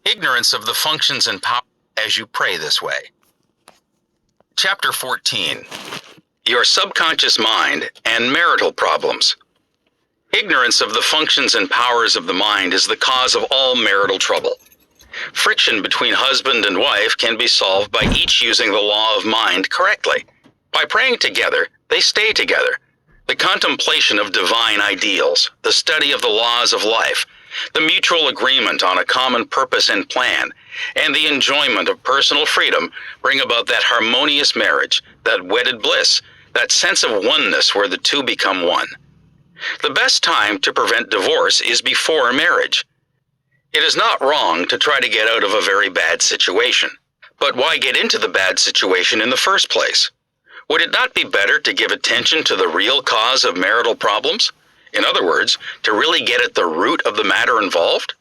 Ignorance of the functions and power as you pray this way. Chapter 14. Your subconscious mind and marital problems. Ignorance of the functions and powers of the mind is the cause of all marital trouble. Friction between husband and wife can be solved by each using the law of mind correctly. By praying together, they stay together. The contemplation of divine ideals, the study of the laws of life, the mutual agreement on a common purpose and plan, and the enjoyment of personal freedom bring about that harmonious marriage, that wedded bliss, that sense of oneness where the two become one. The best time to prevent divorce is before marriage. It is not wrong to try to get out of a very bad situation. But why get into the bad situation in the first place? Would it not be better to give attention to the real cause of marital problems? In other words, to really get at the root of the matter involved?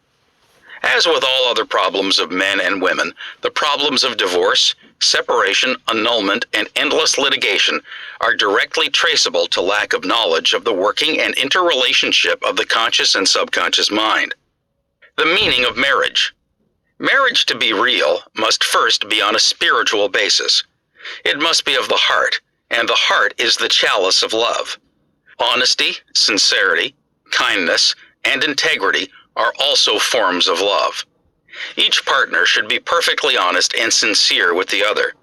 As with all other problems of men and women, the problems of divorce, separation, annulment, and endless litigation are directly traceable to lack of knowledge of the working and interrelationship of the conscious and subconscious mind. The meaning of marriage. Marriage, to be real, must first be on a spiritual basis. It must be of the heart, and the heart is the chalice of love. Honesty, sincerity, kindness, and integrity are also forms of love. Each partner should be perfectly honest and sincere with the other.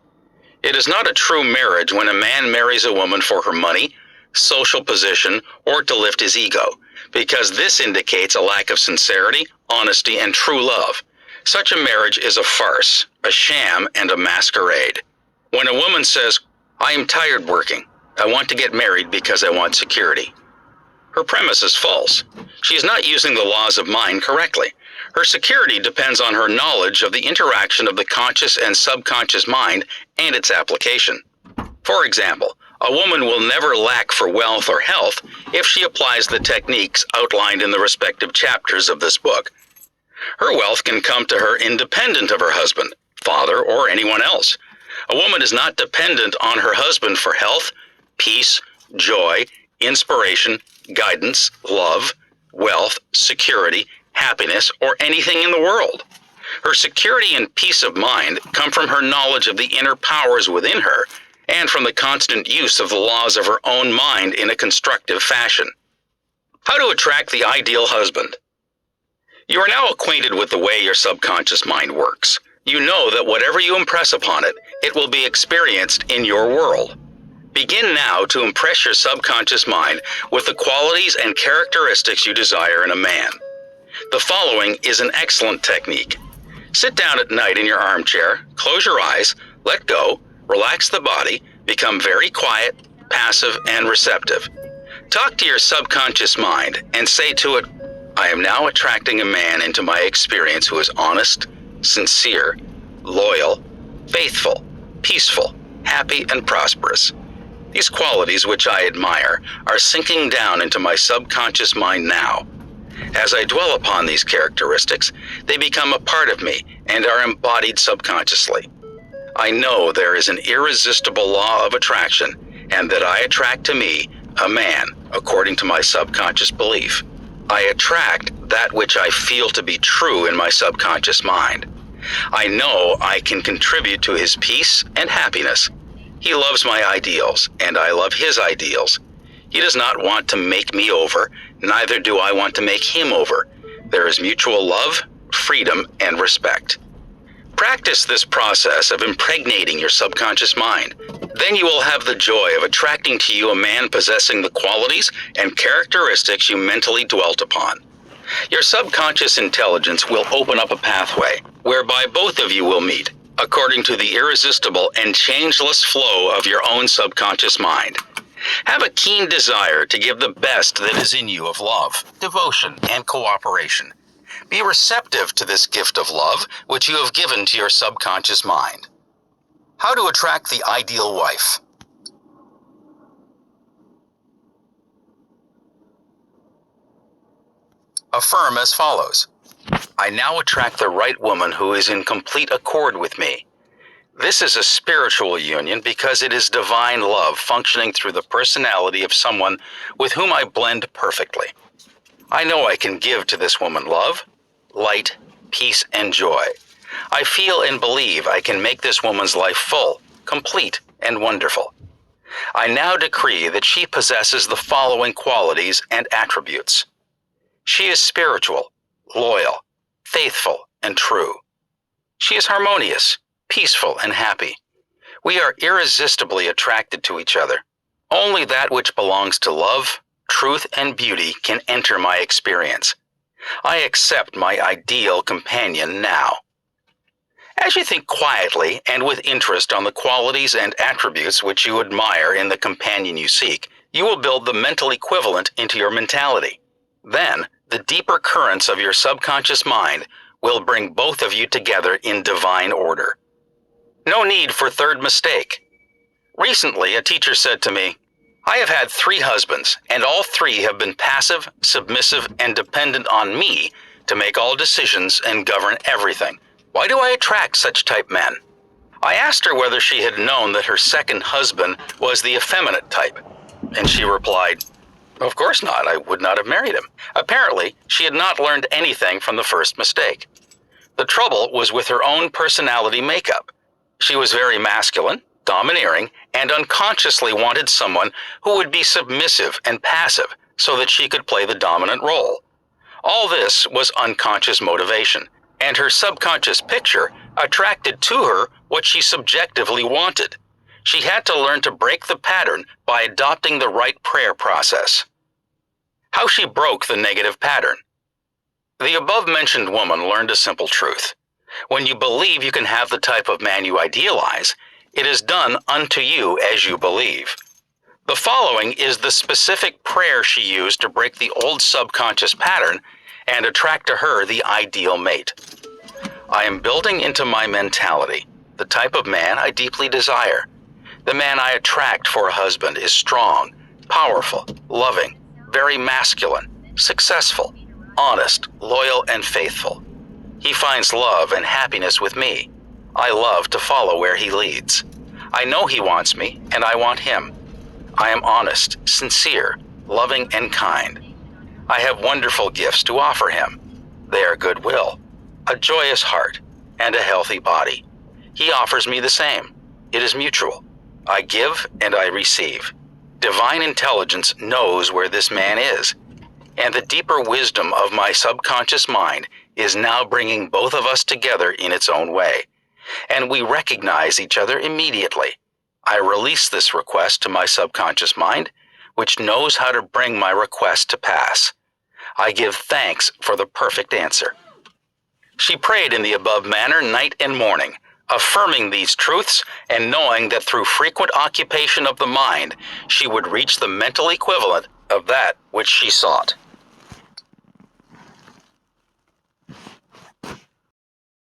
It is not a true marriage when a man marries a woman for her money, social position, or to lift his ego, because this indicates a lack of sincerity, honesty, and true love. Such a marriage is a farce, a sham, and a masquerade. When a woman says, "I am tired working. I want to get married because I want security," her premise is false. She is not using the laws of mind correctly. Her security depends on her knowledge of the interaction of the conscious and subconscious mind and its application. For example, a woman will never lack for wealth or health if she applies the techniques outlined in the respective chapters of this book. Her wealth can come to her independent of her husband, father, or anyone else. A woman is not dependent on her husband for health, peace, joy, inspiration, guidance, love, wealth, security, happiness, or anything in the world. Her security and peace of mind come from her knowledge of the inner powers within her and from the constant use of the laws of her own mind in a constructive fashion. How to attract the ideal husband. You are now acquainted with the way your subconscious mind works. You know that whatever you impress upon it, it will be experienced in your world. Begin now to impress your subconscious mind with the qualities and characteristics you desire in a man. The following is an excellent technique. Sit down at night in your armchair, close your eyes, let go, relax the body, become very quiet, passive, and receptive. Talk to your subconscious mind and say to it, "I am now attracting a man into my experience who is honest, sincere, loyal, faithful, peaceful, happy, and prosperous. These qualities which I admire are sinking down into my subconscious mind now. As I dwell upon these characteristics, they become a part of me and are embodied subconsciously. I know there is an irresistible law of attraction and that I attract to me a man according to my subconscious belief. I attract that which I feel to be true in my subconscious mind. I know I can contribute to his peace and happiness. He loves my ideals, and I love his ideals. He does not want to make me over, neither do I want to make him over. There is mutual love, freedom, and respect." Practice this process of impregnating your subconscious mind. Then you will have the joy of attracting to you a man possessing the qualities and characteristics you mentally dwelt upon. Your subconscious intelligence will open up a pathway whereby both of you will meet, according to the irresistible and changeless flow of your own subconscious mind. Have a keen desire to give the best that is in you of love, devotion, and cooperation. Be receptive to this gift of love which you have given to your subconscious mind. How to attract the ideal wife. Affirm as follows: I now attract the right woman who is in complete accord with me. This is a spiritual union because it is divine love functioning through the personality of someone with whom I blend perfectly. I know I can give to this woman love, light, peace and joy. I feel and believe I can make this woman's life full, complete, and wonderful. I now decree that she possesses the following qualities and attributes. She is spiritual, loyal, faithful, and true. She is harmonious, peaceful, and happy. We are irresistibly attracted to each other. Only that which belongs to love, truth, and beauty can enter my experience. I accept my ideal companion now. As you think quietly and with interest on the qualities and attributes which you admire in the companion you seek, you will build the mental equivalent into your mentality. Then, the deeper currents of your subconscious mind will bring both of you together in divine order. No need for third mistake. Recently, a teacher said to me, "I have had 3 husbands, and all 3 have been passive, submissive, and dependent on me to make all decisions and govern everything. Why do I attract such type men?" I asked her whether she had known that her second husband was the effeminate type, and she replied, "Of course not, I would not have married him." Apparently, she had not learned anything from the first mistake. The trouble was with her own personality makeup. She was very masculine, domineering, and unconsciously wanted someone who would be submissive and passive so that she could play the dominant role. All this was unconscious motivation, and her subconscious picture attracted to her what she subjectively wanted. She had to learn to break the pattern by adopting the right prayer process. How she broke the negative pattern. The above-mentioned woman learned a simple truth. When you believe you can have the type of man you idealize, it is done unto you as you believe. The following is the specific prayer she used to break the old subconscious pattern and attract to her the ideal mate. I am building into my mentality the type of man I deeply desire. The man I attract for a husband is strong, powerful, loving, very masculine, successful, honest, loyal, and faithful. He finds love and happiness with me. I love to follow where he leads. I know he wants me, and I want him. I am honest, sincere, loving, and kind. I have wonderful gifts to offer him. They are goodwill, a joyous heart, and a healthy body. He offers me the same. It is mutual. I give and I receive. Divine intelligence knows where this man is, and the deeper wisdom of my subconscious mind is now bringing both of us together in its own way, and we recognize each other immediately. I release this request to my subconscious mind, which knows how to bring my request to pass. I give thanks for the perfect answer. She prayed in the above manner night and morning, affirming these truths and knowing that through frequent occupation of the mind, she would reach the mental equivalent of that which she sought.